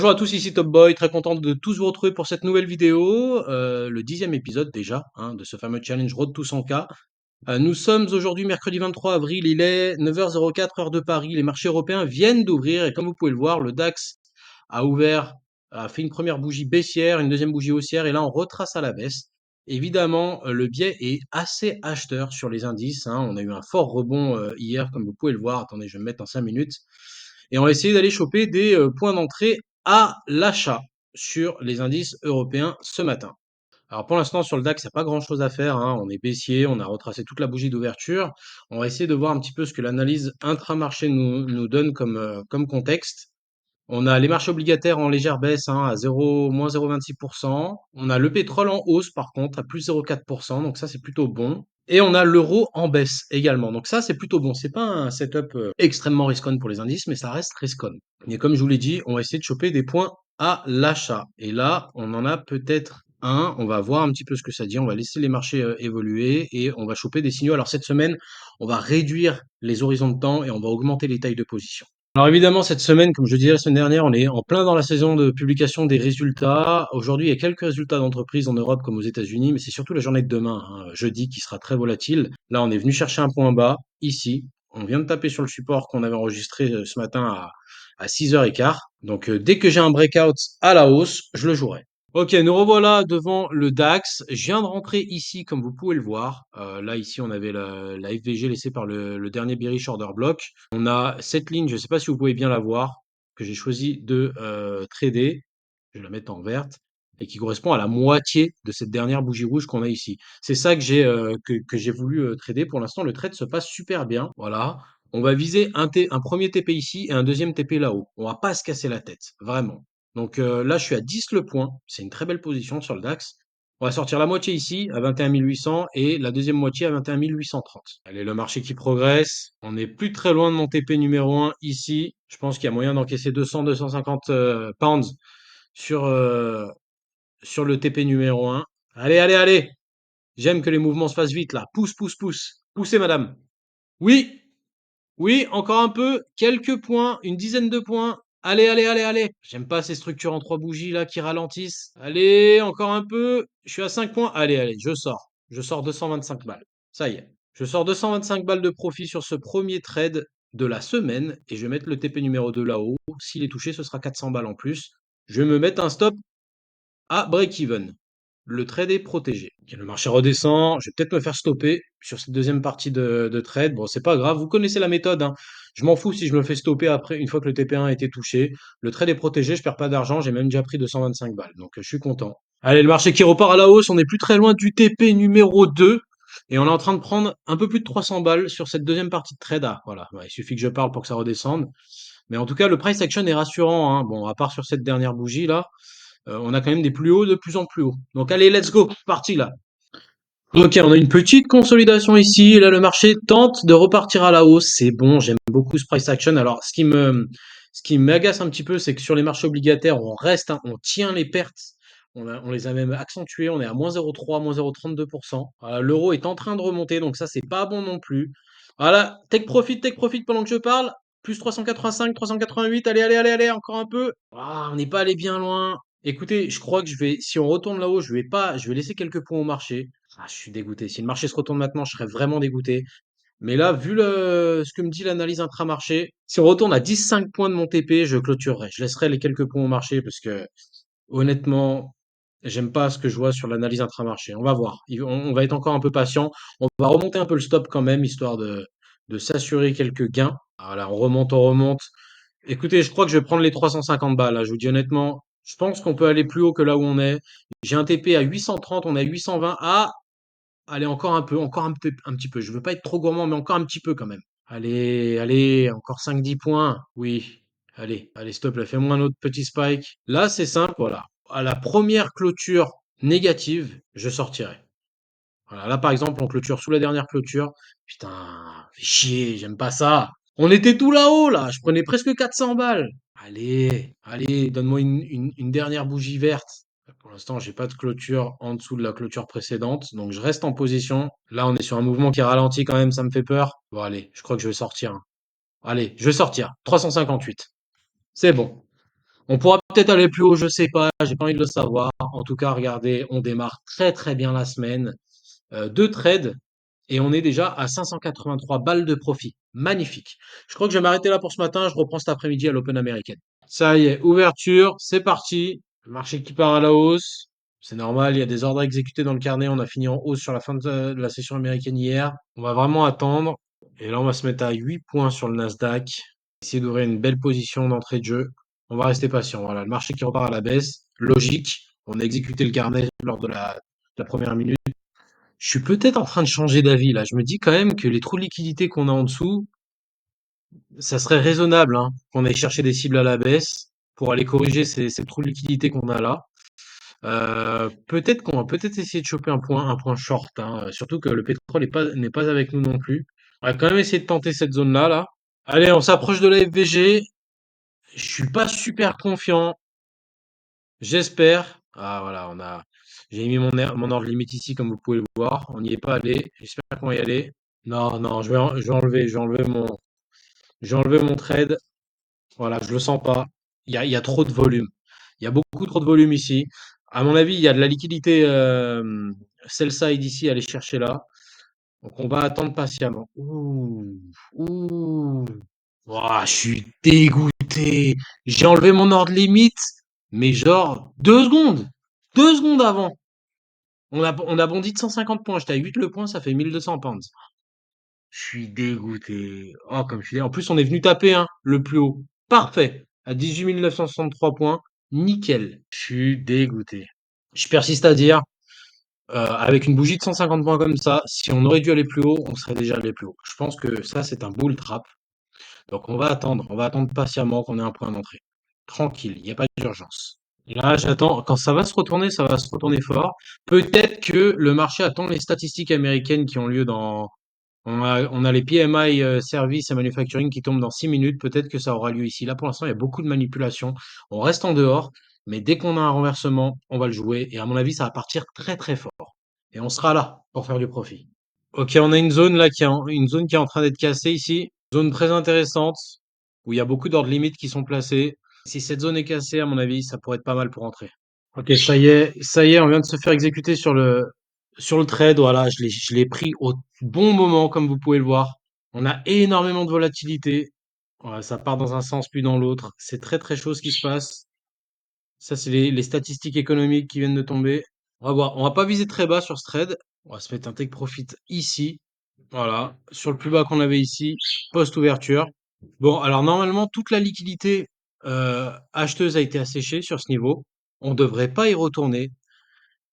Bonjour à tous, ici Top Boy, très content de tous vous retrouver pour cette nouvelle vidéo, le 10e épisode déjà, hein, de ce fameux challenge Road to 100K. Nous sommes aujourd'hui mercredi 23 avril, il est 9h04 heure de Paris, les marchés européens viennent d'ouvrir et comme vous pouvez le voir, le DAX a ouvert, a fait une première bougie baissière, une deuxième bougie haussière et là on retrace à la baisse. Évidemment, le biais est assez acheteur sur les indices, hein. On a eu un fort rebond hier, comme vous pouvez le voir. Attendez, je vais me mettre en 5 minutes. Et on va essayer d'aller choper des points d'entrée à l'achat sur les indices européens ce matin. Alors pour l'instant sur le DAX, il n'y a pas grand-chose à faire, hein. On est baissier, on a retracé toute la bougie d'ouverture. On va essayer de voir un petit peu ce que l'analyse intramarché nous donne comme contexte. On a les marchés obligataires en légère baisse, hein, à 0, moins 0,26%. On a le pétrole en hausse par contre à plus 0,4%, donc ça c'est plutôt bon. Et on a l'euro en baisse également, donc ça c'est plutôt bon. C'est pas un setup extrêmement risqué pour les indices, mais ça reste risqué. Et comme je vous l'ai dit, on va essayer de choper des points à l'achat. Et là, on en a peut-être un. On va voir un petit peu ce que ça dit. On va laisser les marchés évoluer et on va choper des signaux. Alors cette semaine, on va réduire les horizons de temps et on va augmenter les tailles de position. Alors évidemment, cette semaine, comme je le disais la semaine dernière, on est en plein dans la saison de publication des résultats. Aujourd'hui, il y a quelques résultats d'entreprises en Europe comme aux États-Unis, mais c'est surtout la journée de demain, hein, jeudi, qui sera très volatile. Là, on est venu chercher un point bas, ici. On vient de taper sur le support qu'on avait enregistré ce matin à 6h15. Donc dès que j'ai un breakout à la hausse, je le jouerai. Ok, nous revoilà devant le DAX. Je viens de rentrer ici, comme vous pouvez le voir. Là, ici, on avait la FVG laissée par le dernier bearish order block. On a cette ligne, je ne sais pas si vous pouvez bien la voir, que j'ai choisi de trader. Je vais la mettre en verte et qui correspond à la moitié de cette dernière bougie rouge qu'on a ici. C'est ça que j'ai voulu trader. Pour l'instant, le trade se passe super bien. Voilà. On va viser un premier TP ici et un deuxième TP là-haut. On va pas se casser la tête, vraiment. Donc là, je suis à 10 le point. C'est une très belle position sur le DAX. On va sortir la moitié ici à 21 800 et la deuxième moitié à 21 830. Allez, le marché qui progresse. On n'est plus très loin de mon TP numéro 1 ici. Je pense qu'il y a moyen d'encaisser 200-250 pounds sur, euh, sur le TP numéro 1. Allez, allez, allez. J'aime que les mouvements se fassent vite là. Pousse, pousse, pousse. Poussez, madame. Oui, oui, encore un peu, quelques points, une dizaine de points. Allez, allez, allez, allez. J'aime pas ces structures en trois bougies là qui ralentissent. Allez, encore un peu. Je suis à 5 points. Allez, allez, je sors. Je sors 225 balles. Ça y est. Je sors 225 balles de profit sur ce premier trade de la semaine et je vais mettre le TP numéro 2 là-haut. S'il est touché, ce sera 400 balles en plus. Je vais me mettre un stop à break-even. Le trade est protégé. Ok, le marché redescend. Je vais peut-être me faire stopper sur cette deuxième partie de trade. Bon, c'est pas grave. Vous connaissez la méthode, hein. Je m'en fous si je me fais stopper après, une fois que le TP1 a été touché. Le trade est protégé. Je perds pas d'argent. J'ai même déjà pris 225 balles. Donc, je suis content. Allez, le marché qui repart à la hausse. On est plus très loin du TP numéro 2. Et on est en train de prendre un peu plus de 300 balles sur cette deuxième partie de trade. Ah, voilà. Ouais, il suffit que je parle pour que ça redescende. Mais en tout cas, le price action est rassurant, hein. Bon, à part sur cette dernière bougie là. On a quand même des plus hauts de plus en plus hauts. Donc allez, let's go, parti là. Ok, on a une petite consolidation ici. Là, le marché tente de repartir à la hausse. C'est bon, j'aime beaucoup ce price action. Alors, ce qui m'agace un petit peu, c'est que sur les marchés obligataires, on reste, hein, on tient les pertes. On les a même accentuées. On est à moins 0,3, moins 0,32%. Voilà, l'euro est en train de remonter, donc ça, c'est pas bon non plus. Voilà, take profit pendant que je parle. Plus 385, 388. Allez, allez, allez, allez, encore un peu. Ah, on n'est pas allé bien loin. Écoutez, je crois que si on retourne là-haut, je vais laisser quelques points au marché. Ah, je suis dégoûté. Si le marché se retourne maintenant, je serais vraiment dégoûté. Mais là, vu ce que me dit l'analyse intramarché, si on retourne à 10,5 points de mon TP, je clôturerai. Je laisserai les quelques points au marché parce que, honnêtement, j'aime pas ce que je vois sur l'analyse intramarché. On va voir. On va être encore un peu patient. On va remonter un peu le stop quand même, histoire de s'assurer quelques gains. Voilà, on remonte, on remonte. Écoutez, je crois que je vais prendre les 350 balles, là. Je vous dis honnêtement, je pense qu'on peut aller plus haut que là où on est. J'ai un TP à 830, on est à 820. Ah, allez, encore un petit peu. Je veux pas être trop gourmand, mais encore un petit peu quand même. Allez, allez, encore 5-10 points. Oui, allez, allez, s'il te plaît, fais-moi un autre petit spike. Là, c'est simple, voilà. À la première clôture négative, je sortirai. Voilà, là, par exemple, on clôture sous la dernière clôture. Putain, fait chier, j'aime pas ça. On était tout là-haut, là. Je prenais presque 400 balles. Allez, allez, donne-moi une dernière bougie verte. Pour l'instant, j'ai pas de clôture en dessous de la clôture précédente, donc je reste en position. Là, on est sur un mouvement qui ralentit quand même, ça me fait peur. Bon, allez, je crois que je vais sortir, hein. Allez, je vais sortir. 358. C'est bon. On pourra peut-être aller plus haut, je sais pas, j'ai pas envie de le savoir. En tout cas, regardez, on démarre très très bien la semaine. 2 trades et on est déjà à 583 balles de profit. Magnifique. Je crois que je vais m'arrêter là pour ce matin. Je reprends cet après-midi à l'Open américaine. Ça y est, ouverture, c'est parti. Le marché qui part à la hausse. C'est normal, il y a des ordres à exécuter dans le carnet. On a fini en hausse sur la fin de la session américaine hier. On va vraiment attendre. Et là, on va se mettre à 8 points sur le Nasdaq. Essayer d'ouvrir une belle position d'entrée de jeu. On va rester patient. Voilà, le marché qui repart à la baisse. Logique. On a exécuté le carnet lors de la première minute. Je suis peut-être en train de changer d'avis là. Je me dis quand même que les trous de liquidité qu'on a en dessous, ça serait raisonnable hein, qu'on aille chercher des cibles à la baisse pour aller corriger ces trous de liquidité qu'on a là. Peut-être qu'on va peut-être essayer de choper un point short, hein, surtout que le pétrole n'est pas avec nous non plus. On va quand même essayer de tenter cette zone-là, là. Allez, on s'approche de la FVG. Je suis pas super confiant. J'espère. Ah voilà, j'ai mis mon ordre limite ici, comme vous pouvez le voir. On n'y est pas allé. J'espère qu'on va y aller. Non, non, je vais enlever mon trade. Voilà, je le sens pas. Il y a trop de volume. Il y a beaucoup trop de volume ici. À mon avis, il y a de la liquidité sell side ici à aller chercher là. Donc on va attendre patiemment. Ouh, ouh. Ouah, je suis dégoûté. J'ai enlevé mon ordre limite, mais genre 2 secondes. 2 secondes avant. On a bondi de 150 points. J'étais à 8 le point, ça fait 1200 pounds. Je suis dégoûté. Oh, comme je suis En plus, on est venu taper hein, le plus haut. Parfait. À 18 963 points. Nickel. Je suis dégoûté. Je persiste à dire, avec une bougie de 150 points comme ça, si on aurait dû aller plus haut, on serait déjà allé plus haut. Je pense que ça, c'est un bull trap. Donc, on va attendre patiemment qu'on ait un point d'entrée. Tranquille, il n'y a pas d'urgence. Là, j'attends. Quand ça va se retourner fort. Peut-être que le marché attend les statistiques américaines qui ont lieu on a les PMI services et manufacturing qui tombent dans 6 minutes. Peut-être que ça aura lieu ici. Là, pour l'instant, il y a beaucoup de manipulations. On reste en dehors, mais dès qu'on a un renversement, on va le jouer. Et à mon avis, ça va partir très très fort. Et on sera là pour faire du profit. Ok, on a une zone là une zone qui est en train d'être cassée ici. Zone très intéressante où il y a beaucoup d'ordres limites qui sont placés. Si cette zone est cassée, à mon avis, ça pourrait être pas mal pour entrer. Ok, ça y est, on vient de se faire exécuter sur le trade. Voilà, je l'ai pris au bon moment, comme vous pouvez le voir. On a énormément de volatilité. Voilà, ça part dans un sens puis dans l'autre. C'est très très chaud ce qui se passe. Ça, c'est les statistiques économiques qui viennent de tomber. On va voir. On va pas viser très bas sur ce trade. On va se mettre un take profit ici. Voilà, sur le plus bas qu'on avait ici, post-ouverture. Bon, alors normalement, toute la liquidité acheteuse a été asséchée sur ce niveau. On ne devrait pas y retourner.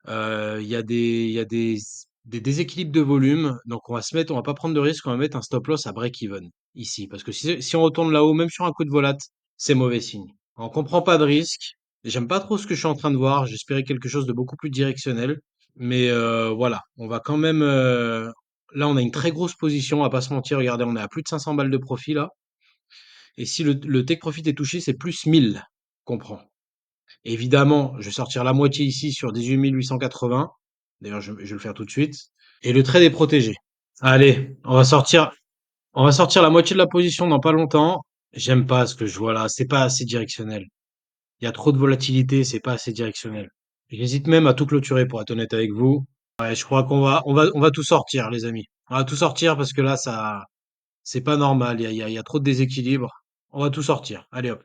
Il y a des déséquilibres de volume. Donc on va pas prendre de risque, on va mettre un stop loss à break-even ici. Parce que si on retourne là-haut, même sur un coup de volate, c'est mauvais signe. On comprend pas de risque. J'aime pas trop ce que je suis en train de voir. J'espérais quelque chose de beaucoup plus directionnel. Mais voilà, on va quand même. Là, on a une très grosse position, on va pas se mentir. Regardez, on est à plus de 500 balles de profit là. Et si le take profit est touché, c'est plus 1000 qu'on prend. Évidemment, je vais sortir la moitié ici sur 18 880. D'ailleurs, je vais le faire tout de suite. Et le trade est protégé. Allez, on va sortir la moitié de la position dans pas longtemps. J'aime pas ce que je vois là. C'est pas assez directionnel. Il y a trop de volatilité, c'est pas assez directionnel. J'hésite même à tout clôturer pour être honnête avec vous. Ouais, je crois on va tout sortir, les amis. On va tout sortir parce que là, c'est pas normal. Il y a trop de déséquilibre. On va tout sortir. Allez hop.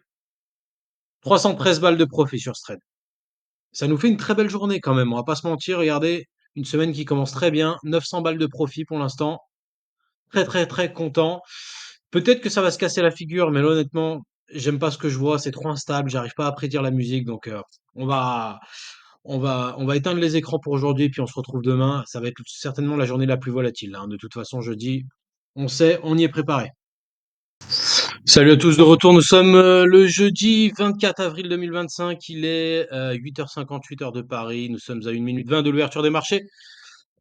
313 balles de profit sur ce trade. Ça nous fait une très belle journée quand même. On va pas se mentir. Regardez, une semaine qui commence très bien. 900 balles de profit pour l'instant. Très, très, très content. Peut-être que ça va se casser la figure, mais là, honnêtement, j'aime pas ce que je vois. C'est trop instable. J'arrive pas à prédire la musique. Donc, on va, on va éteindre les écrans pour aujourd'hui. Puis on se retrouve demain. Ça va être certainement la journée la plus volatile, hein. De toute façon, jeudi, on sait, on y est préparé. Salut à tous de retour. Nous sommes le jeudi 24 avril 2025. Il est 8h58 heure de Paris. Nous sommes à 1 minute 20 de l'ouverture des marchés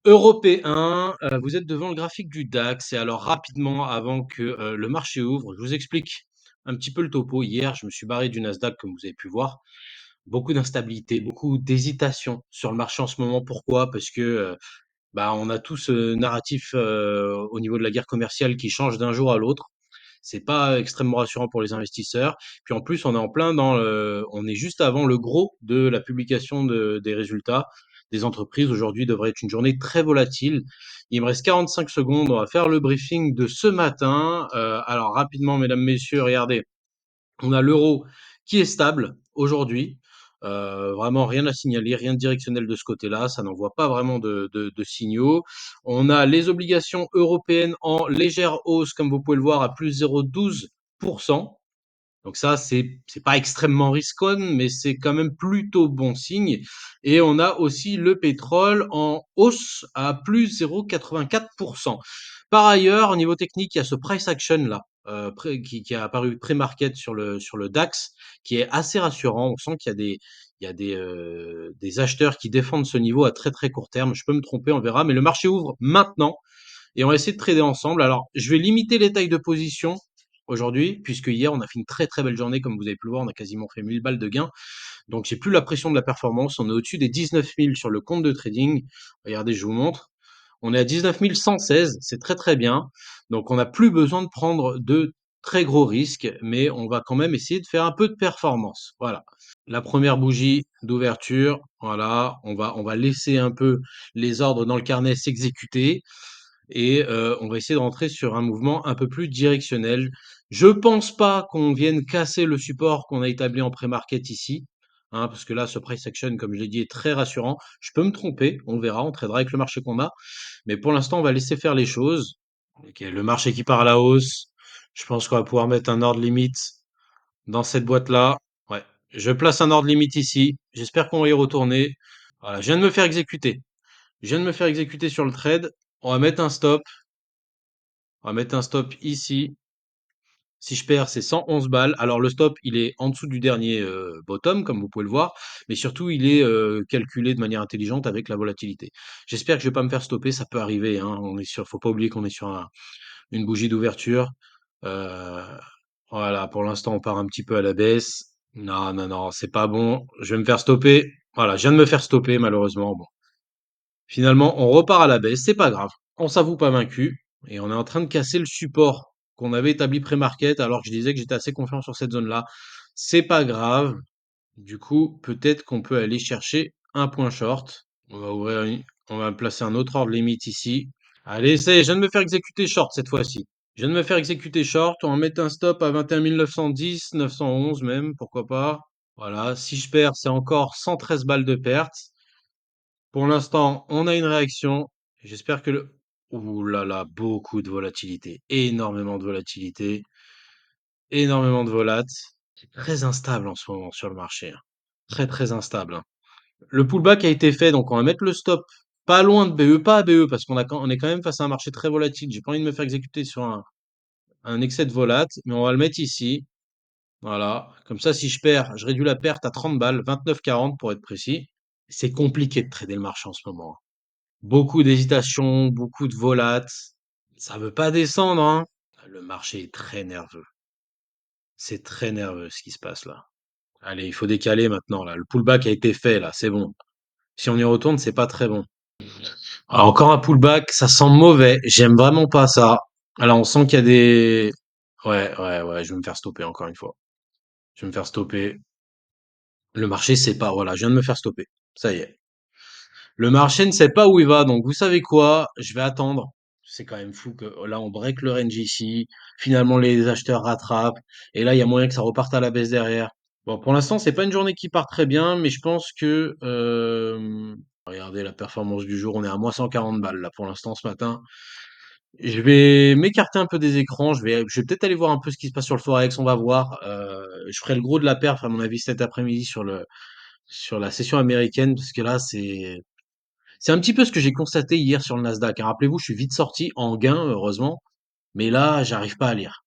européens. Vous êtes devant le graphique du DAX. Et alors rapidement, avant que le marché ouvre, je vous explique un petit peu le topo. Hier, je me suis barré du Nasdaq, comme vous avez pu voir. Beaucoup d'instabilité, beaucoup d'hésitation sur le marché en ce moment. Pourquoi? Parce que on a tout ce narratif au niveau de la guerre commerciale qui change d'un jour à l'autre. C'est pas extrêmement rassurant pour les investisseurs. Puis en plus, on est en plein dans on est juste avant le gros de la publication des résultats des entreprises. Aujourd'hui devrait être une journée très volatile. Il me reste 45 secondes. On va faire le briefing de ce matin. Alors rapidement, mesdames, messieurs, regardez. On a l'euro qui est stable aujourd'hui. Vraiment rien à signaler, rien de directionnel de ce côté-là. Ça n'envoie pas vraiment de signaux. On a les obligations européennes en légère hausse, comme vous pouvez le voir, à plus 0,12%. Donc ça, c'est pas extrêmement risqué, mais c'est quand même plutôt bon signe. Et on a aussi le pétrole en hausse à plus 0,84%. Par ailleurs, au niveau technique, il y a ce price action là, qui a apparu pré-market sur le DAX, qui est assez rassurant. On sent qu'il y a des acheteurs qui défendent ce niveau à très très court terme. Je peux me tromper, on verra. Mais le marché ouvre maintenant et on va essayer de trader ensemble. Alors, je vais limiter les tailles de position aujourd'hui, puisque hier, on a fait une très très belle journée, comme vous avez pu le voir, on a quasiment fait 1000 balles de gains. Donc, j'ai plus la pression de la performance. On est au-dessus des 19 000 sur le compte de trading. Regardez, je vous montre. On est à 19 116, c'est très très bien. Donc, on n'a plus besoin de prendre de très gros risques, mais on va quand même essayer de faire un peu de performance. Voilà. La première bougie d'ouverture, voilà, on va laisser un peu les ordres dans le carnet s'exécuter et on va essayer de rentrer sur un mouvement un peu plus directionnel. Je pense pas qu'on vienne casser le support qu'on a établi en pré-market ici, hein, parce que là, ce price action, comme je l'ai dit, est très rassurant. Je peux me tromper, on verra, on tradera avec le marché qu'on a, mais pour l'instant, on va laisser faire les choses. OK, le marché qui part à la hausse, je pense qu'on va pouvoir mettre un ordre limite dans cette boîte-là. Ouais, je place un ordre limite ici. J'espère qu'on va y retourner. Voilà, je viens de me faire exécuter. Je viens de me faire exécuter sur le trade. On va mettre un stop. On va mettre un stop ici. Si je perds, c'est 111 balles. Alors le stop, il est en dessous du dernier bottom, comme vous pouvez le voir, mais surtout, il est calculé de manière intelligente avec la volatilité. J'espère que je vais pas me faire stopper, ça peut arriver, hein. Faut pas oublier qu'on est sur une bougie d'ouverture. Euh, voilà, pour l'instant, on part un petit peu à la baisse. Non, non, non, c'est pas bon. Je vais me faire stopper. Voilà, je viens de me faire stopper, malheureusement. Bon. Finalement, on repart à la baisse, c'est pas grave. On s'avoue pas vaincu et on est en train de casser le support qu'on avait établi pré-market alors que je disais que j'étais assez confiant sur cette zone-là. C'est pas grave. Du coup, peut-être qu'on peut aller chercher un point short. On va placer un autre ordre limite ici. Allez, ça y est, je viens de me faire exécuter short cette fois-ci. Je viens de me faire exécuter short. On va mettre un stop à 21 910, 911 même, pourquoi pas. Voilà, si je perds, c'est encore 113 balles de perte. Pour l'instant, on a une réaction. J'espère que le... Ouh là là, beaucoup de volatilité. Énormément de volatilité. Énormément de volat. C'est très instable en ce moment sur le marché, hein. Très très instable, hein. Le pullback a été fait, donc on va mettre le stop pas loin de BE, pas à BE, parce on est quand même face à un marché très volatile. J'ai pas envie de me faire exécuter sur un excès de volat, mais on va le mettre ici. Voilà. Comme ça, si je perds, je réduis la perte à 30 balles, 29,40 pour être précis. C'est compliqué de trader le marché en ce moment, hein. Beaucoup d'hésitation, beaucoup de volates. Ça veut pas descendre, hein. Le marché est très nerveux. C'est très nerveux ce qui se passe là. Allez, il faut décaler maintenant là. Le pullback a été fait là, c'est bon. Si on y retourne, c'est pas très bon. Alors, encore un pullback, ça sent mauvais. J'aime vraiment pas ça. Alors, on sent qu'il y a des... Ouais, ouais, ouais, je vais me faire stopper encore une fois. Je vais me faire stopper. Le marché sait pas, voilà, je viens de me faire stopper. Ça y est. Le marché ne sait pas où il va, donc vous savez quoi? Je vais attendre. C'est quand même fou que là, on break le range ici. Finalement, les acheteurs rattrapent. Et là, il y a moyen que ça reparte à la baisse derrière. Bon, pour l'instant, c'est pas une journée qui part très bien, mais je pense que regardez la performance du jour, on est à moins 140 balles là pour l'instant ce matin. Je vais m'écarter un peu des écrans, je vais peut-être aller voir un peu ce qui se passe sur le Forex, on va voir. Je ferai le gros de la perf à mon avis cet après-midi sur la session américaine, parce que là, c'est un petit peu ce que j'ai constaté hier sur le Nasdaq, hein. Rappelez-vous, je suis vite sorti en gain, heureusement, mais là, j'arrive pas à lire.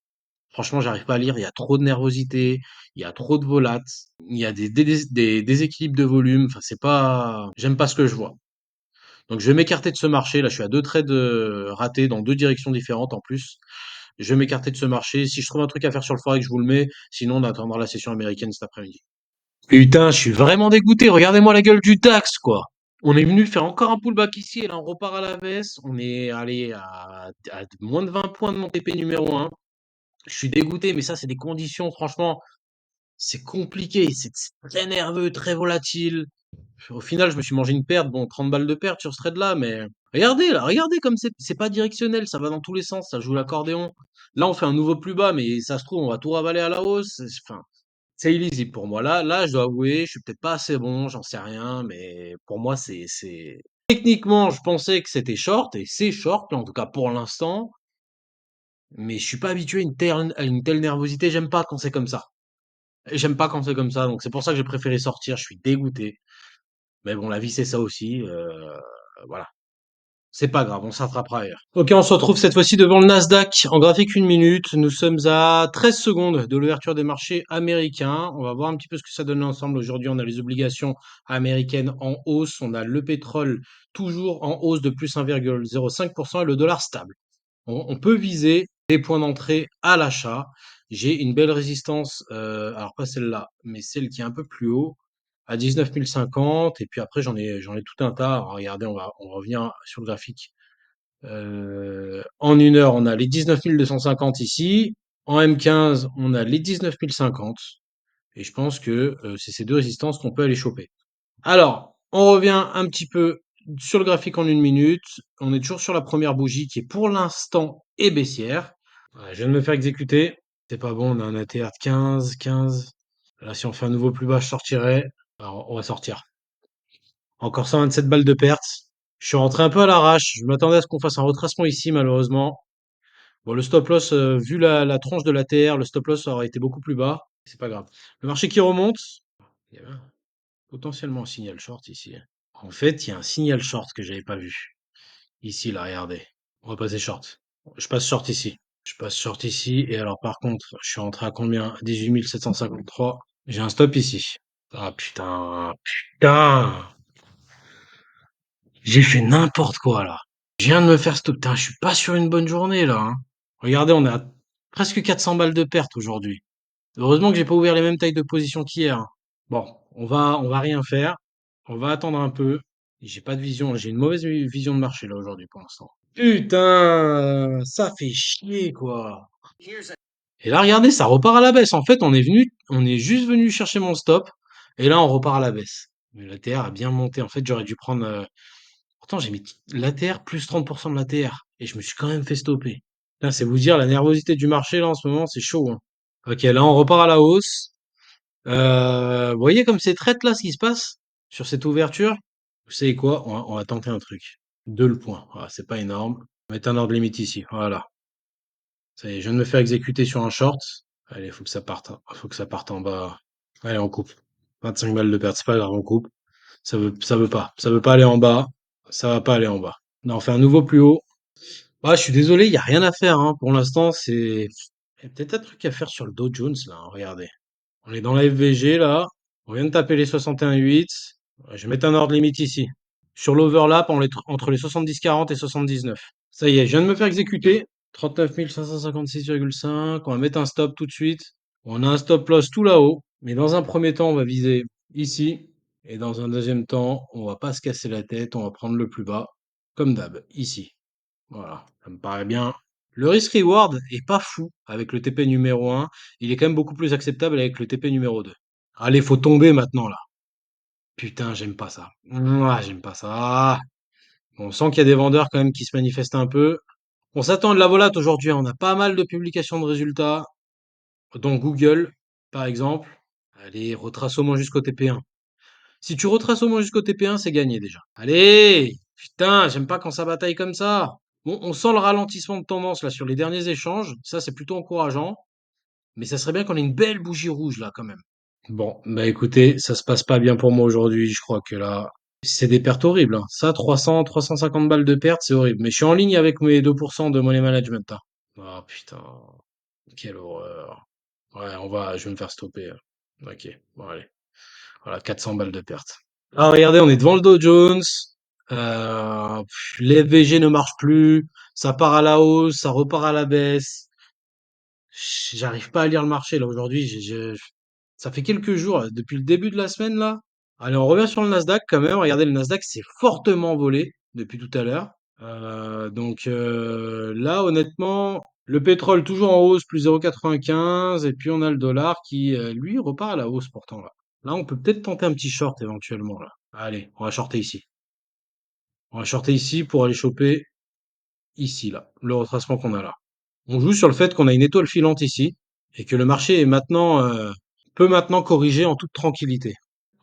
Franchement, j'arrive pas à lire. Il y a trop de nervosité, il y a trop de volates, il y a des déséquilibres de volume. Enfin, c'est pas, j'aime pas ce que je vois. Donc, je vais m'écarter de ce marché. Là, je suis à deux trades ratés dans deux directions différentes en plus. Je vais m'écarter de ce marché. Si je trouve un truc à faire sur le forex, je vous le mets. Sinon, on attendra la session américaine cet après-midi. Putain, je suis vraiment dégoûté. Regardez-moi la gueule du DAX, quoi. On est venu faire encore un pullback ici et là, on repart à la baisse. On est allé à moins de 20 points de mon TP numéro 1. Je suis dégoûté, mais ça, c'est des conditions, franchement, c'est compliqué, c'est très nerveux, très volatile. Au final, je me suis mangé une perte, bon, 30 balles de perte sur ce trade-là, mais regardez là, regardez comme c'est pas directionnel, ça va dans tous les sens, ça joue l'accordéon. Là, on fait un nouveau plus bas, mais ça se trouve, on va tout ravaler à la hausse. Enfin, c'est illisible pour moi. Là, je dois avouer, je suis peut-être pas assez bon, j'en sais rien, mais pour moi, techniquement, je pensais que c'était short, et c'est short, en tout cas pour l'instant, mais je suis pas habitué à une telle nervosité, j'aime pas quand c'est comme ça. J'aime pas quand c'est comme ça, donc c'est pour ça que j'ai préféré sortir, je suis dégoûté. Mais bon, la vie, c'est ça aussi, voilà. C'est pas grave, on s'attrapera ailleurs. Ok, on se retrouve cette fois-ci devant le Nasdaq en graphique 1 minute. Nous sommes à 13 secondes de l'ouverture des marchés américains. On va voir un petit peu ce que ça donne ensemble. Aujourd'hui, on a les obligations américaines en hausse. On a le pétrole toujours en hausse de plus 1,05% et le dollar stable. On peut viser des points d'entrée à l'achat. J'ai une belle résistance, alors pas celle-là, mais celle qui est un peu plus haut, à 19 050. Et puis après, j'en ai tout un tas. Alors, regardez, on revient sur le graphique. En 1 heure, on a les 19 250 ici. En M15, on a les 19 050. Et je pense que c'est ces deux résistances qu'on peut aller choper. Alors, on revient un petit peu sur le graphique en 1 minute. On est toujours sur la première bougie qui est pour l'instant est baissière. Ouais, je viens de me faire exécuter. C'est pas bon, on a un ATR de 15, 15. Là, si on fait un nouveau plus bas, je sortirai. Alors, on va sortir. Encore 127 balles de perte. Je suis rentré un peu à l'arrache. Je m'attendais à ce qu'on fasse un retracement ici, malheureusement. Bon, le stop loss, vu la tronche de l'ATR, le stop loss aurait été beaucoup plus bas. C'est pas grave. Le marché qui remonte. Il y avait potentiellement un signal short ici. En fait, il y a un signal short que j'avais pas vu. Ici, là, regardez. On va passer short. Je passe short ici. Je passe short ici. Et alors, par contre, je suis rentré à combien? 18 753. J'ai un stop ici. Ah, putain. Putain. J'ai fait n'importe quoi, là. Je viens de me faire stop. Putain, je suis pas sur une bonne journée, là, hein. Regardez, on est à presque 400 balles de perte aujourd'hui. Heureusement que j'ai pas ouvert les mêmes tailles de position qu'hier, hein. Bon, on va rien faire. On va attendre un peu. J'ai pas de vision. J'ai une mauvaise vision de marché, là, aujourd'hui, pour l'instant. Putain, ça fait chier, quoi. Et là, regardez, ça repart à la baisse. En fait, on est juste venu chercher mon stop. Et là, on repart à la baisse. Mais l'ATR a bien monté. En fait, j'aurais dû prendre. Pourtant, j'ai mis l'ATR plus 30% de l'ATR. Et je me suis quand même fait stopper. Là, c'est vous dire la nervosité du marché, là, en ce moment, c'est chaud, hein. Ok, là, on repart à la hausse. Vous voyez comme c'est traite, là, ce qui se passe sur cette ouverture? Vous savez quoi? On va tenter un truc. 2 le point. Voilà, c'est pas énorme. On va mettre un ordre limite ici. Voilà. Ça y est, je viens de me faire exécuter sur un short. Allez, faut que ça parte, hein. Faut que ça parte en bas. Allez, on coupe. 25 balles de perte, c'est pas grave, on coupe. Ça veut pas aller en bas. Ça va pas aller en bas. Non, on fait un nouveau plus haut. Ah, je suis désolé, il y a rien à faire, hein. Pour l'instant, il y a peut-être un truc à faire sur le Dow Jones, là, hein. Regardez. On est dans la FVG, là. On vient de taper les 61,8. Ouais, je vais mettre un ordre limite ici. Sur l'overlap, entre les 70,40 et 79. Ça y est, je viens de me faire exécuter. 39 556,5. On va mettre un stop tout de suite. On a un stop loss tout là-haut. Mais dans un premier temps, on va viser ici. Et dans un deuxième temps, on va pas se casser la tête. On va prendre le plus bas. Comme d'hab, ici. Voilà, ça me paraît bien. Le risk-reward est pas fou avec le TP numéro 1. Il est quand même beaucoup plus acceptable avec le TP numéro 2. Allez, faut tomber maintenant là. Putain, j'aime pas ça. Mouah, j'aime pas ça. Bon, on sent qu'il y a des vendeurs quand même qui se manifestent un peu. On s'attend à de la volate aujourd'hui, hein. On a pas mal de publications de résultats, dont Google, par exemple. Allez, retrace au moins jusqu'au TP1. Si tu retraces au moins jusqu'au TP1, c'est gagné déjà. Allez! Putain, j'aime pas quand ça bataille comme ça. Bon, on sent le ralentissement de tendance là sur les derniers échanges. Ça, c'est plutôt encourageant. Mais ça serait bien qu'on ait une belle bougie rouge là quand même. Bon, bah écoutez, ça se passe pas bien pour moi aujourd'hui. Je crois que là, c'est des pertes horribles, hein. Ça, 300, 350 balles de pertes, c'est horrible. Mais je suis en ligne avec mes 2% de money management, hein. Ah putain, quelle horreur. Ouais, je vais me faire stopper, hein. Ok, bon allez. Voilà, 400 balles de pertes. Ah, regardez, on est devant le Dow Jones. Les FVG ne marchent plus. Ça part à la hausse, ça repart à la baisse. J'arrive pas à lire le marché là aujourd'hui. Ça fait quelques jours, là, depuis le début de la semaine là. Allez, on revient sur le Nasdaq quand même. Regardez, le Nasdaq s'est fortement volé depuis tout à l'heure. Donc là, honnêtement, Le pétrole toujours en hausse, plus 0,95. Et puis on a le dollar qui, lui, repart à la hausse pourtant là. Là, on peut peut-être tenter un petit short éventuellement là. Allez, on va shorter ici. On va shorter ici pour aller choper ici là, le retracement qu'on a là. On joue sur le fait qu'on a une étoile filante ici et que le marché est maintenant peut maintenant corriger en toute tranquillité.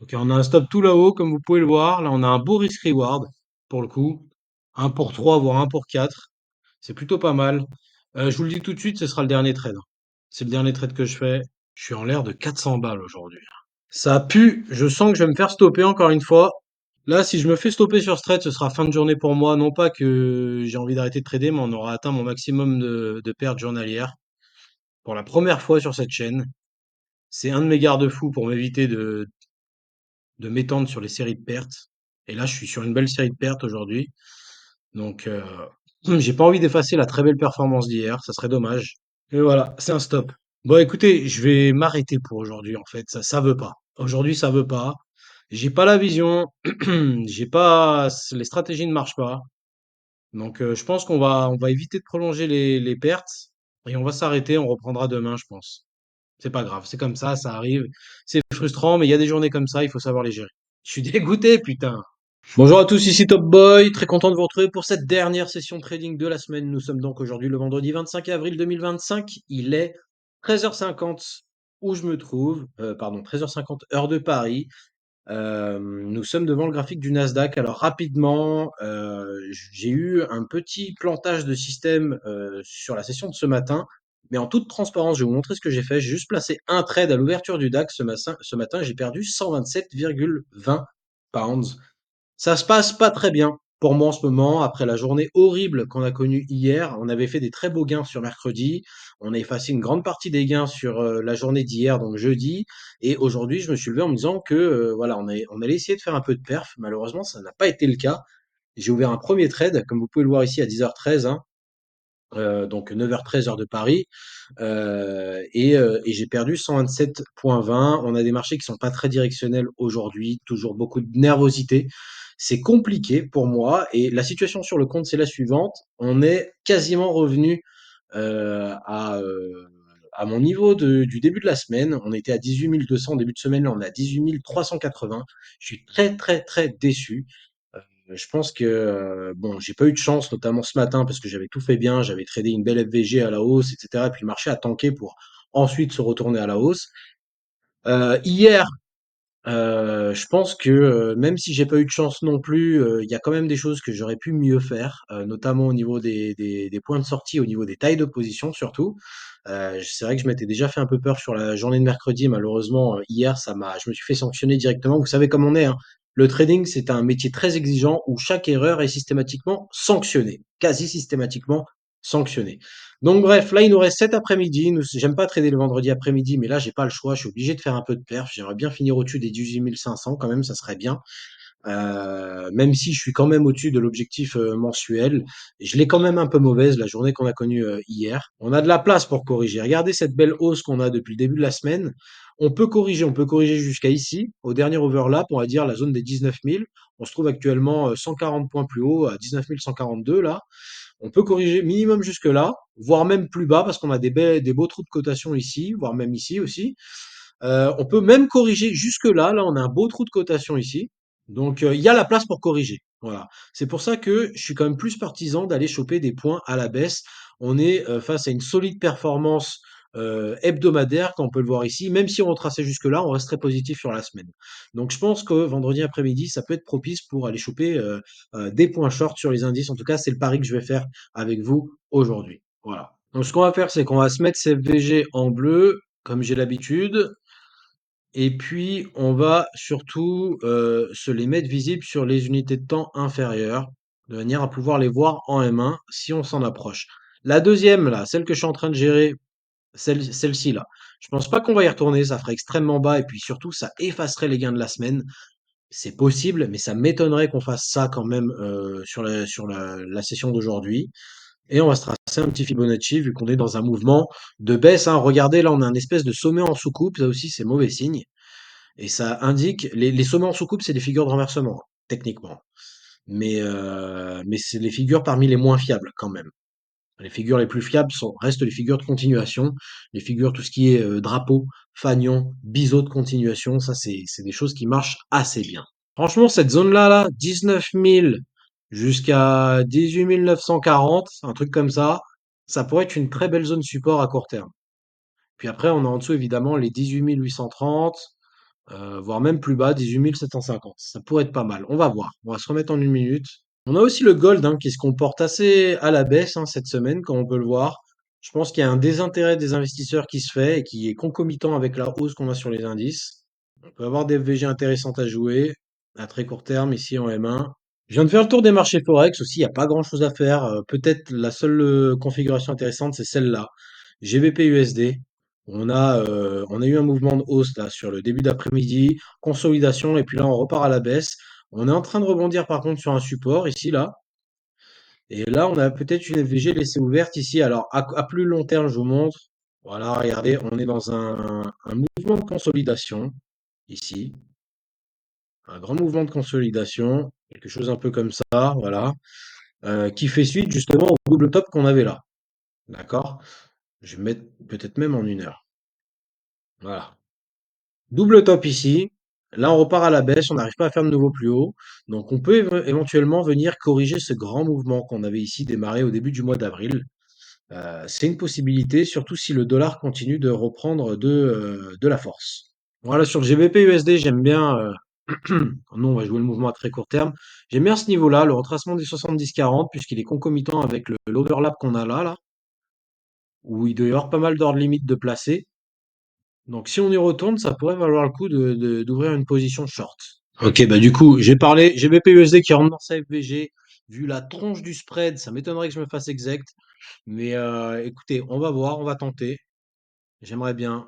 Ok, on a un stop tout là-haut, comme vous pouvez le voir. Là, on a un beau risk reward pour le coup. Un pour 3 voire un pour 4. C'est plutôt pas mal. Je vous le dis tout de suite, ce sera le dernier trade, hein. C'est le dernier trade que je fais. Je suis en l'air de 400 balles aujourd'hui. Ça pue. Je sens que je vais me faire stopper encore une fois. Là, si je me fais stopper sur ce trade, ce sera fin de journée pour moi. Non pas que j'ai envie d'arrêter de trader, mais on aura atteint mon maximum de pertes journalières pour la première fois sur cette chaîne. C'est un de mes garde-fous pour m'éviter de m'étendre sur les séries de pertes. Et là, je suis sur une belle série de pertes aujourd'hui. Donc, j'ai pas envie d'effacer la très belle performance d'hier. Ça serait dommage. Et voilà, c'est un stop. Bon, écoutez, je vais m'arrêter pour aujourd'hui, en fait. Ça veut pas. Aujourd'hui, ça veut pas. J'ai pas la vision. J'ai pas, les stratégies ne marchent pas. Donc, je pense qu'on va éviter de prolonger les pertes. Et on va s'arrêter. On reprendra demain, je pense. C'est pas grave. C'est comme ça arrive. C'est frustrant, mais il y a des journées comme ça. Il faut savoir les gérer. Je suis dégoûté, putain. Bonjour à tous, ici Top Boy, très content de vous retrouver pour cette dernière session trading de la semaine. Nous sommes donc aujourd'hui le vendredi 25 avril 2025. Il est 13h50 où je me trouve, pardon, 13h50 heure de Paris. Nous sommes devant le graphique du Nasdaq. Alors rapidement, j'ai eu un petit plantage de système sur la session de ce matin. Mais en toute transparence, je vais vous montrer ce que j'ai fait. J'ai juste placé un trade à l'ouverture du DAX ce matin, j'ai perdu 127,20 pounds. Ça se passe pas très bien pour moi en ce moment, après la journée horrible qu'on a connue hier. On avait fait des très beaux gains sur mercredi. On a effacé une grande partie des gains sur la journée d'hier, donc jeudi. Et aujourd'hui, je me suis levé en me disant que voilà, on allait essayer de faire un peu de perf. Malheureusement, ça n'a pas été le cas. J'ai ouvert un premier trade, comme vous pouvez le voir ici à 10h13, hein, donc 9h13 heure de Paris. Et j'ai perdu 127,20. On a des marchés qui sont pas très directionnels aujourd'hui, toujours beaucoup de nervosité. C'est compliqué pour moi. Et la situation sur le compte, c'est la suivante. On est quasiment revenu euh, à, euh, à mon niveau du début de la semaine. On était à 18 200 en début de semaine, là on est à 18 380. Je suis très très très déçu. Je pense que bon, j'ai pas eu de chance, notamment ce matin, parce que j'avais tout fait bien, j'avais tradé une belle FVG à la hausse, etc. Et puis le marché a tanké pour ensuite se retourner à la hausse. Hier, je pense que même si j'ai pas eu de chance non plus, il y a quand même des choses que j'aurais pu mieux faire, notamment au niveau des points de sortie, au niveau des tailles de position surtout. C'est vrai que je m'étais déjà fait un peu peur sur la journée de mercredi. Malheureusement, hier, je me suis fait sanctionner directement. Vous savez comme on est, hein. Le trading, c'est un métier très exigeant où chaque erreur est systématiquement sanctionnée, quasi systématiquement sanctionnée. Donc bref, là il nous reste cet après-midi. J'aime pas trader le vendredi après-midi, mais là j'ai pas le choix. Je suis obligé de faire un peu de perf. J'aimerais bien finir au-dessus des 18 500 quand même, ça serait bien. Même si je suis quand même au-dessus de l'objectif mensuel, je l'ai quand même un peu mauvaise la journée qu'on a connue hier. On a de la place pour corriger. Regardez cette belle hausse qu'on a depuis le début de la semaine. On peut corriger jusqu'à ici, au dernier overlap, on va dire la zone des 19 000. On se trouve actuellement 140 points plus haut, à 19 142 là. On peut corriger minimum jusque là, voire même plus bas parce qu'on a des beaux trous de cotation ici, voire même ici aussi. On peut même corriger jusque là. Là, on a un beau trou de cotation ici. Donc, il y a la place pour corriger. Voilà. C'est pour ça que je suis quand même plus partisan d'aller choper des points à la baisse. On est face à une solide performance hebdomadaire, comme on peut le voir ici. Même si on retraçait jusque-là, on resterait positif sur la semaine. Donc, je pense que vendredi après-midi, ça peut être propice pour aller choper des points short sur les indices. En tout cas, c'est le pari que je vais faire avec vous aujourd'hui. Voilà. Donc, ce qu'on va faire, c'est qu'on va se mettre ces VG en bleu, comme j'ai l'habitude. Et puis, on va surtout se les mettre visibles sur les unités de temps inférieures, de manière à pouvoir les voir en M1 si on s'en approche. La deuxième, là, celle que je suis en train de gérer, celle-ci, là, je pense pas qu'on va y retourner, ça ferait extrêmement bas, et puis surtout, ça effacerait les gains de la semaine. C'est possible, mais ça m'étonnerait qu'on fasse ça quand même sur la session d'aujourd'hui. Et on va se tracer un petit Fibonacci, vu qu'on est dans un mouvement de baisse, hein. Regardez, là, on a un espèce de sommet en sous-coupe, ça aussi, c'est mauvais signe. Et ça indique, les sommets en soucoupe, c'est des figures de renversement, hein, techniquement. Mais c'est les figures parmi les moins fiables quand même. Les figures les plus fiables restent les figures de continuation, les figures, tout ce qui est drapeau, fanion, biseau de continuation, ça c'est des choses qui marchent assez bien. Franchement, cette zone-là, là, 19 000 jusqu'à 18 940, un truc comme ça pourrait être une très belle zone support à court terme. Puis après, on a en dessous évidemment les 18 830, voire même plus bas, 18 750. Ça pourrait être pas mal. On va voir. On va se remettre en une minute. On a aussi le gold hein, qui se comporte assez à la baisse hein, cette semaine, comme on peut le voir. Je pense qu'il y a un désintérêt des investisseurs qui se fait et qui est concomitant avec la hausse qu'on a sur les indices. On peut avoir des FVG intéressantes à jouer à très court terme ici en M1. Je viens de faire le tour des marchés Forex aussi, il n'y a pas grand-chose à faire. Peut-être la seule configuration intéressante, c'est celle-là. GBP USD. On a eu un mouvement de hausse là sur le début d'après-midi, consolidation, et puis là on repart à la baisse. On est en train de rebondir par contre sur un support ici là. Et là on a peut-être une FVG laissée ouverte ici. Alors à plus long terme, je vous montre. Voilà, regardez, on est dans un mouvement de consolidation ici. Un grand mouvement de consolidation, quelque chose un peu comme ça, voilà, qui fait suite justement au double top qu'on avait là. D'accord? Je vais mettre peut-être même en 1 heure. Voilà. Double top ici. Là, on repart à la baisse, on n'arrive pas à faire de nouveau plus haut. Donc, on peut éventuellement venir corriger ce grand mouvement qu'on avait ici démarré au début du mois d'avril. C'est une possibilité, surtout si le dollar continue de reprendre de la force. Voilà, sur le GBP USD, j'aime bien. Nous, on va jouer le mouvement à très court terme. J'aime bien ce niveau-là, le retracement des 70-40, puisqu'il est concomitant avec l'overlap qu'on a là, où il doit y avoir pas mal d'ordres limites de placer. Donc, si on y retourne, ça pourrait valoir le coup d'ouvrir une position short. Ok, bah du coup, j'ai parlé GBP USD qui rentre dans sa FVG. Vu la tronche du spread, ça m'étonnerait que je me fasse exact. Mais écoutez, on va voir, on va tenter. J'aimerais bien.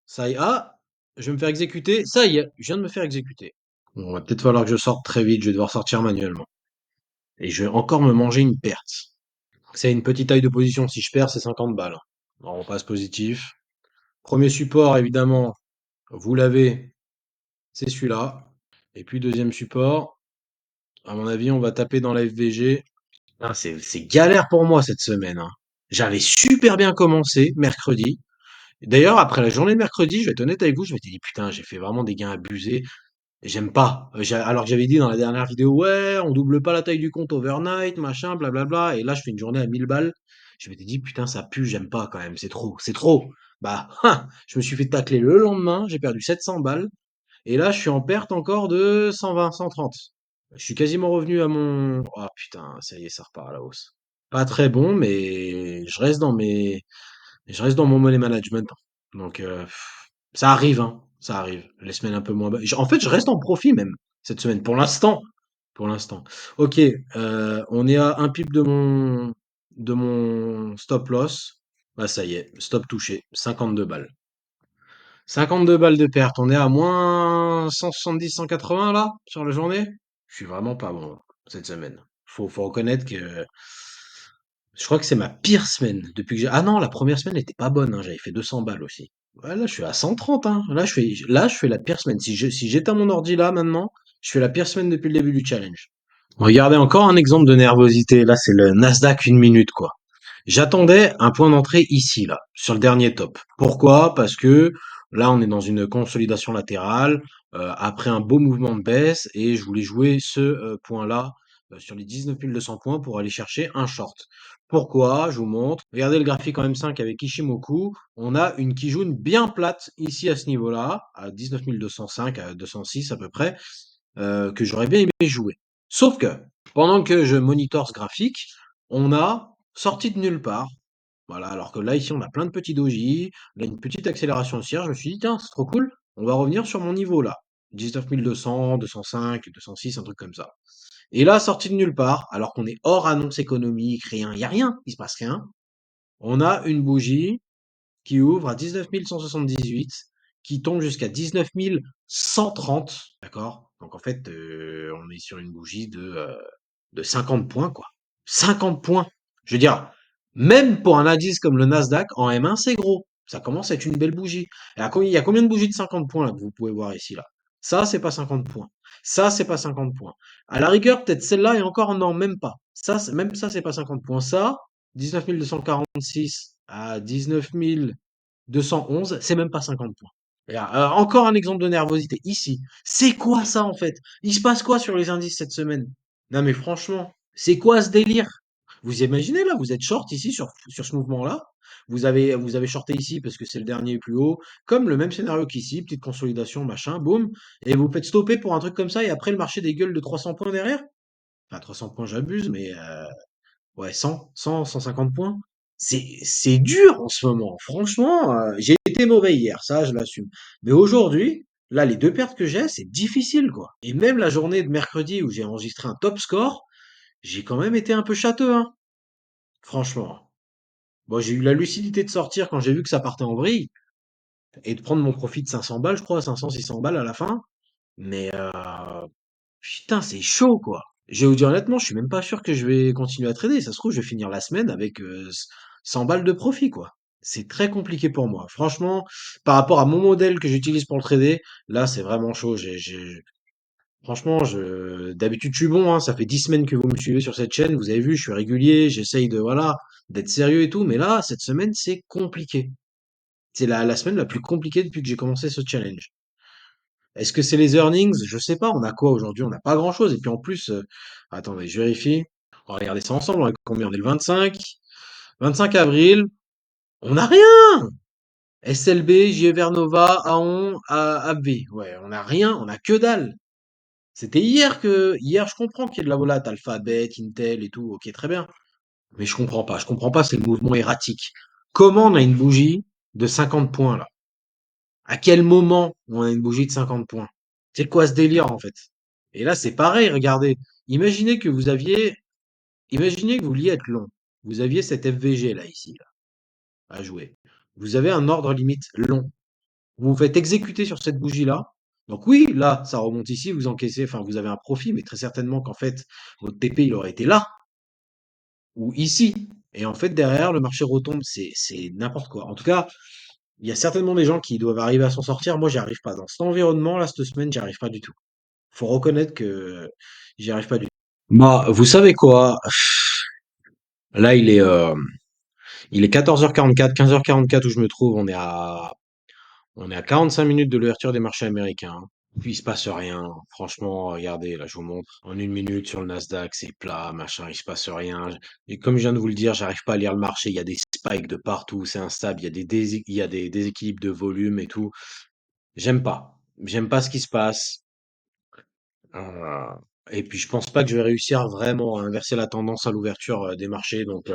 Ça y est. Ah, je vais me faire exécuter. Ça y est, je viens de me faire exécuter. Bon, va peut-être falloir que je sorte très vite, je vais devoir sortir manuellement. Et je vais encore me manger une perte. C'est une petite taille de position, si je perds, c'est 50 balles. Alors, on passe positif. Premier support, évidemment, vous l'avez, c'est celui-là. Et puis deuxième support, à mon avis, on va taper dans la FVG. Ah, c'est galère pour moi cette semaine, hein. J'avais super bien commencé mercredi. D'ailleurs, après la journée de mercredi, je vais être honnête avec vous, je m'étais dit putain, j'ai fait vraiment des gains abusés. J'aime pas. Alors que j'avais dit dans la dernière vidéo, ouais, on double pas la taille du compte overnight, machin, blablabla. Et là, je fais une journée à 1000 balles. Je m'étais dit, putain, ça pue, j'aime pas quand même, c'est trop, c'est trop. Bah, je me suis fait tacler le lendemain, j'ai perdu 700 balles. Et là, je suis en perte encore de 120, 130. Je suis quasiment revenu à mon. Oh putain, ça y est, ça repart à la hausse. Pas très bon, mais je reste dans mon money management, hein. Donc, ça arrive, hein. Ça arrive. Les semaines un peu moins bonnes. En fait, je reste en profit même cette semaine, pour l'instant. Pour l'instant. Ok, on est à un pip de mon stop loss. Bah, ça y est, stop touché. 52 balles. 52 balles de perte. On est à moins 170, 180 là, sur la journée. Je suis vraiment pas bon cette semaine. Faut reconnaître que je crois que c'est ma pire semaine depuis que j'ai. Ah non, la première semaine n'était pas bonne, hein, j'avais fait 200 balles aussi. Ouais, là, je suis à 130, hein. Là, je fais la pire semaine. Si j'éteins mon ordi là maintenant, je fais la pire semaine depuis le début du challenge. Regardez encore un exemple de nervosité. Là, c'est le Nasdaq 1 minute, quoi. J'attendais un point d'entrée ici, là, sur le dernier top. Pourquoi? Parce que là, on est dans une consolidation latérale, après un beau mouvement de baisse, et je voulais jouer ce point-là sur les 19 200 points pour aller chercher un short. Pourquoi? Je vous montre. Regardez le graphique en M5 avec Ishimoku. On a une Kijun bien plate ici à ce niveau-là, à 19 205, à 206 à peu près, que j'aurais bien aimé jouer. Sauf que, pendant que je monitore ce graphique, on a sorti de nulle part. Voilà, alors que là, ici, on a plein de petits dojis, là, une petite accélération haussière. Je me suis dit, tiens, c'est trop cool, on va revenir sur mon niveau là. 19 200, 205, 206, un truc comme ça. Et là, sorti de nulle part, alors qu'on est hors annonce économique, rien, il n'y a rien, il se passe rien. On a une bougie qui ouvre à 19 178, qui tombe jusqu'à 19 130, d'accord? Donc en fait, on est sur une bougie de 50 points, quoi. 50 points. Je veux dire, même pour un indice comme le Nasdaq, en M1, c'est gros. Ça commence à être une belle bougie. Et il y a combien de bougies de 50 points là que vous pouvez voir ici là? Ça, c'est pas 50 points. Ça, c'est pas 50 points. À la rigueur, peut-être celle-là et encore non, même pas. Même ça, c'est pas 50 points. Ça, 19 246 à 19 211, c'est même pas 50 points. Regarde, encore un exemple de nervosité ici. C'est quoi ça en fait? Il se passe quoi sur les indices cette semaine? Non mais franchement, c'est quoi ce délire? Vous imaginez là, vous êtes short ici sur ce mouvement-là. Vous avez shorté ici parce que c'est le dernier plus haut, comme le même scénario qu'ici, petite consolidation, machin, boum, et vous faites stopper pour un truc comme ça, et après le marché dégueule de 300 points derrière? Enfin 300 points j'abuse, mais ouais, 150 points. C'est dur en ce moment. Franchement, j'ai été mauvais hier, ça, je l'assume. Mais aujourd'hui, là, les deux pertes que j'ai, c'est difficile, quoi. Et même la journée de mercredi où j'ai enregistré un top score, j'ai quand même été un peu châteux, hein. Franchement. Bon, j'ai eu la lucidité de sortir quand j'ai vu que ça partait en vrille et de prendre mon profit de 500 balles, je crois, 500, 600 balles à la fin. Mais putain, c'est chaud, quoi. Je vais vous dire honnêtement, je suis même pas sûr que je vais continuer à trader. Ça se trouve, je vais finir la semaine avec 100 balles de profit, quoi. C'est très compliqué pour moi. Franchement, par rapport à mon modèle que j'utilise pour le trader, là, c'est vraiment chaud. Franchement, d'habitude, je suis bon, hein. Ça fait 10 semaines que vous me suivez sur cette chaîne. Vous avez vu, je suis régulier. J'essaye voilà, d'être sérieux et tout. Mais là, cette semaine, c'est compliqué. C'est la semaine la plus compliquée depuis que j'ai commencé ce challenge. Est-ce que c'est les earnings? Je sais pas. On a quoi aujourd'hui? On n'a pas grand-chose. Et puis en plus, attendez, je vérifie. On va regarder ça ensemble. On est combien? On est le 25. 25 avril. On n'a rien! SLB, JE Vernova, Aon, AbbVie. Ouais, on n'a rien. On n'a que dalle. C'était hier que. Hier, je comprends qu'il y ait de la volate. Alphabet, Intel et tout. Ok, très bien. Mais je comprends pas. Je comprends pas. C'est le mouvement erratique. Comment on a une bougie de 50 points là? À quel moment on a une bougie de 50 points? C'est quoi ce délire en fait? Et là, c'est pareil, regardez. Imaginez que vous aviez, imaginez que vous vouliez être long. Vous aviez cette FVG là, ici, là, à jouer. Vous avez un ordre limite long. Vous vous faites exécuter sur cette bougie-là. Donc oui, là, ça remonte ici, vous encaissez, enfin, vous avez un profit, mais très certainement qu'en fait, votre TP, il aurait été là, ou ici. Et en fait, derrière, le marché retombe, c'est n'importe quoi. En tout cas, il y a certainement des gens qui doivent arriver à s'en sortir. Moi, j'y arrive pas. Dans cet environnement, là, cette semaine, j'y arrive pas du tout. Faut reconnaître que j'y arrive pas du tout. Bah, vous savez quoi? Là, il est 14h44, 15h44 où je me trouve. On est à 45 minutes de l'ouverture des marchés américains. Puis il se passe rien. Franchement, regardez, là, je vous montre. En une minute sur le Nasdaq, c'est plat, machin, il se passe rien. Et comme je viens de vous le dire, j'arrive pas à lire le marché. Il y a des spikes de partout, c'est instable. Il y a des déséquilibres de volume et tout. J'aime pas. J'aime pas ce qui se passe. Euh, et puis je pense pas que je vais réussir vraiment à inverser la tendance à l'ouverture des marchés. Donc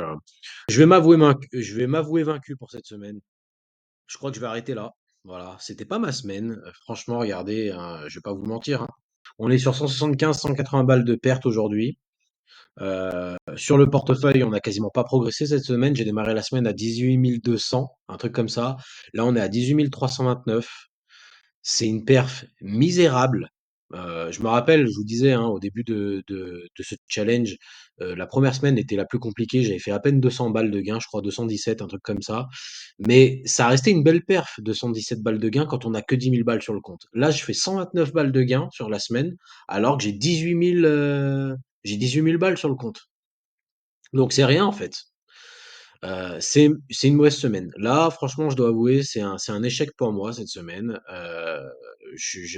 je vais m'avouer vaincu pour cette semaine. Je crois que je vais arrêter là. Voilà, c'était pas ma semaine. Franchement, regardez, je vais pas vous mentir, hein. On est sur 175, 180 balles de perte aujourd'hui. Sur le portefeuille, on n'a quasiment pas progressé cette semaine. J'ai démarré la semaine à 18 200, un truc comme ça. Là, on est à 18 329. C'est une perf misérable. Je me rappelle, je vous disais, hein, au début de ce challenge, la première semaine était la plus compliquée. J'avais fait à peine 200 balles de gain, je crois 217, un truc comme ça. Mais ça restait une belle perf, 217 balles de gain quand on a que 10 000 balles sur le compte. Là, je fais 129 balles de gain sur la semaine, alors que j'ai 18 000 balles sur le compte. Donc c'est rien en fait. C'est une mauvaise semaine. Là, franchement, je dois avouer, c'est un échec pour moi cette semaine.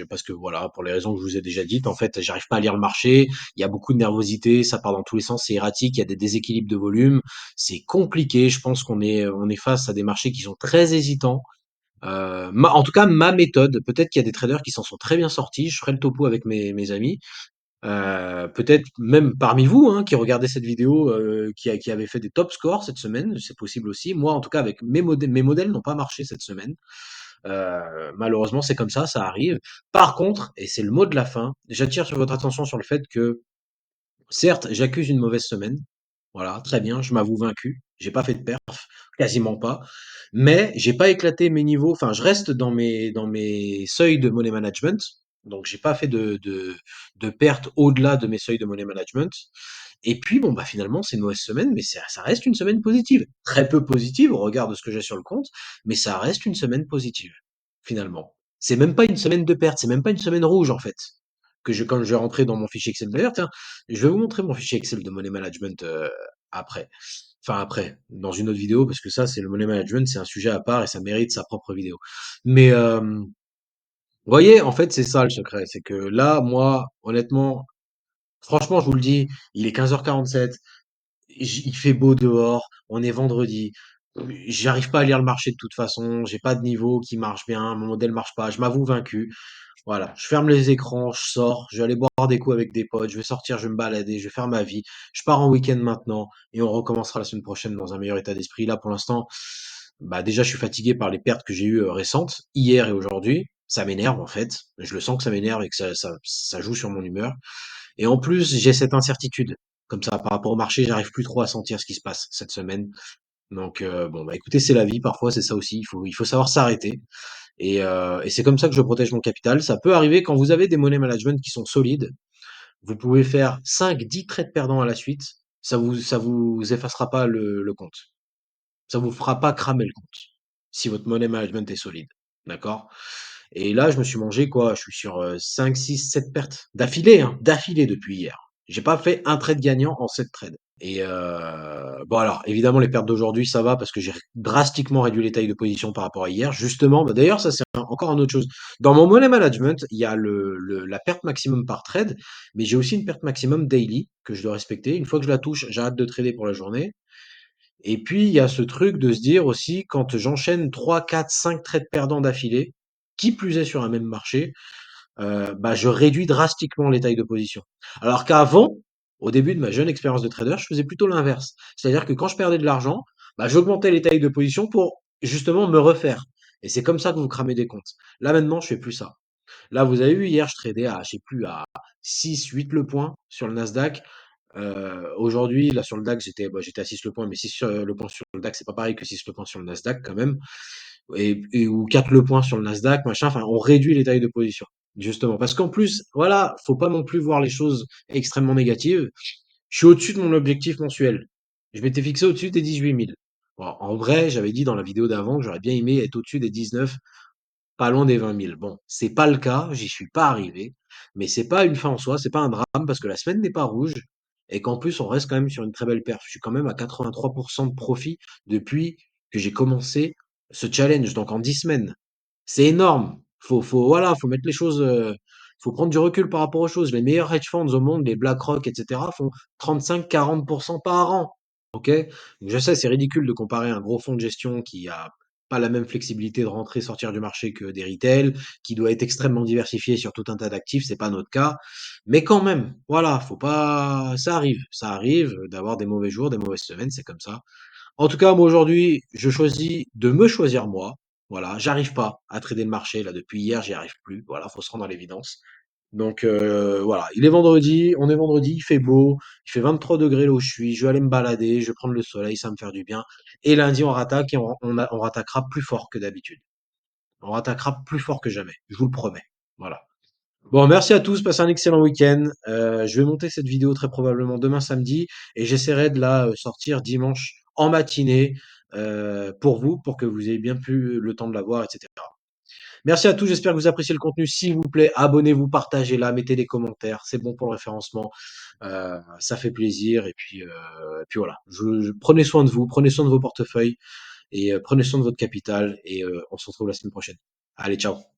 Parce que voilà, pour les raisons que je vous ai déjà dites, en fait, j'arrive pas à lire le marché. Il y a beaucoup de nervosité, ça part dans tous les sens, c'est erratique, il y a des déséquilibres de volume, c'est compliqué. Je pense qu'on est face à des marchés qui sont très hésitants. En tout cas, ma méthode, peut-être qu'il y a des traders qui s'en sont très bien sortis. Je ferai le topo avec mes amis. Peut-être même parmi vous, hein, qui regardez cette vidéo, qui avez fait des top scores cette semaine, c'est possible aussi. Moi, en tout cas, avec mes modèles n'ont pas marché cette semaine. Malheureusement, c'est comme ça arrive. Par contre, et c'est le mot de la fin, j'attire sur votre attention sur le fait que, certes, j'accuse une mauvaise semaine. Voilà, très bien, je m'avoue vaincu. J'ai pas fait de perf, quasiment pas. Mais j'ai pas éclaté mes niveaux. Enfin, je reste dans mes seuils de money management. Donc, j'ai pas fait de pertes au-delà de mes seuils de money management. Et puis, bon, bah, finalement, c'est une mauvaise semaine, mais ça reste une semaine positive. Très peu positive au regard de ce que j'ai sur le compte, mais ça reste une semaine positive, finalement. C'est même pas une semaine de perte, c'est même pas une semaine rouge, en fait. Quand je vais rentrer dans mon fichier Excel. D'ailleurs, tiens, je vais vous montrer mon fichier Excel de money management après. Enfin après, dans une autre vidéo, parce que ça, c'est le money management, c'est un sujet à part et ça mérite sa propre vidéo. Mais vous voyez, en fait, c'est ça le secret, c'est que là, moi, honnêtement, franchement, je vous le dis, il est 15h47. Il fait beau dehors, on est vendredi. J'arrive pas à lire le marché de toute façon, j'ai pas de niveau qui marche bien, mon modèle marche pas, je m'avoue vaincu. Voilà, je ferme les écrans, je sors, je vais aller boire des coups avec des potes, je vais sortir, je vais me balader, je vais faire ma vie. Je pars en week-end maintenant et on recommencera la semaine prochaine dans un meilleur état d'esprit. Là, pour l'instant, bah déjà, je suis fatigué par les pertes que j'ai eues récentes, hier et aujourd'hui. Ça m'énerve en fait. Je le sens que ça m'énerve et que ça joue sur mon humeur. Et en plus, j'ai cette incertitude. Comme ça, par rapport au marché, j'arrive plus trop à sentir ce qui se passe cette semaine. Donc bon, bah écoutez, c'est la vie. Parfois, c'est ça aussi. Il faut savoir s'arrêter. Et c'est comme ça que je protège mon capital. Ça peut arriver quand vous avez des money management qui sont solides. Vous pouvez faire 5, 10 trades perdants à la suite. Ça vous effacera pas le compte. Ça vous fera pas cramer le compte. Si votre money management est solide. D'accord? Et là, je me suis mangé quoi? Je suis sur 5, 6, 7 pertes d'affilée, hein, d'affilée depuis hier. J'ai pas fait un trade gagnant en 7 trades. Et bon alors, évidemment, les pertes d'aujourd'hui, ça va parce que j'ai drastiquement réduit les tailles de position par rapport à hier. Justement, bah, d'ailleurs, ça c'est encore une autre chose. Dans mon money management, il y a la perte maximum par trade, mais j'ai aussi une perte maximum daily que je dois respecter. Une fois que je la touche, j'arrête de trader pour la journée. Et puis, il y a ce truc de se dire aussi, quand j'enchaîne 3, 4, 5 trades perdants d'affilée, qui plus est sur un même marché, bah, je réduis drastiquement les tailles de position. Alors qu'avant, au début de ma jeune expérience de trader, je faisais plutôt l'inverse. C'est-à-dire que quand je perdais de l'argent, bah, j'augmentais les tailles de position pour justement me refaire. Et c'est comme ça que vous cramez des comptes. Là maintenant, je fais plus ça. Là, vous avez vu, hier, je tradais à, je sais plus, à 6, 8 le point sur le Nasdaq. Aujourd'hui, là, sur le DAX, j'étais à 6 le point, mais 6 le point sur le DAX, c'est pas pareil que 6 le point sur le Nasdaq quand même. Ou 4 le point sur le Nasdaq, machin. Enfin, on réduit les tailles de position. Justement. Parce qu'en plus, voilà, faut pas non plus voir les choses extrêmement négatives. Je suis au-dessus de mon objectif mensuel. Je m'étais fixé au-dessus des 18 000. Bon, en vrai, j'avais dit dans la vidéo d'avant que j'aurais bien aimé être au-dessus des 19, pas loin des 20 000. Bon, c'est pas le cas, j'y suis pas arrivé, mais c'est pas une fin en soi, c'est pas un drame parce que la semaine n'est pas rouge et qu'en plus on reste quand même sur une très belle perf. Je suis quand même à 83% de profit depuis que j'ai commencé ce challenge, donc en 10 semaines. C'est énorme. Voilà, faut mettre les choses, faut prendre du recul par rapport aux choses. Les meilleurs hedge funds au monde, les BlackRock, etc., font 35-40% par an. Ok? Donc je sais, c'est ridicule de comparer un gros fonds de gestion qui a pas la même flexibilité de rentrer, sortir du marché que des retail, qui doit être extrêmement diversifié sur tout un tas d'actifs. C'est pas notre cas. Mais quand même, voilà, faut pas, ça arrive d'avoir des mauvais jours, des mauvaises semaines, c'est comme ça. En tout cas, moi aujourd'hui, je choisis de me choisir moi. Voilà, j'arrive pas à trader le marché là depuis hier, j'y arrive plus. Voilà, faut se rendre à l'évidence. Donc voilà, il est vendredi, on est vendredi, il fait beau, il fait 23 degrés là où je suis. Je vais aller me balader, je vais prendre le soleil, ça va me faire du bien. Et lundi, on rattaque et on rattaquera plus fort que d'habitude. On rattaquera plus fort que jamais, je vous le promets. Voilà. Bon, merci à tous, passez un excellent week-end. Je vais monter cette vidéo très probablement demain samedi et j'essaierai de la sortir dimanche en matinée pour vous, pour que vous ayez bien plus le temps de la voir, etc. Merci à tous, j'espère que vous appréciez le contenu. S'il vous plaît, abonnez-vous, partagez-la, mettez des commentaires, c'est bon pour le référencement, ça fait plaisir. Et puis voilà, prenez soin de vous, prenez soin de vos portefeuilles et prenez soin de votre capital et on se retrouve la semaine prochaine. Allez, ciao.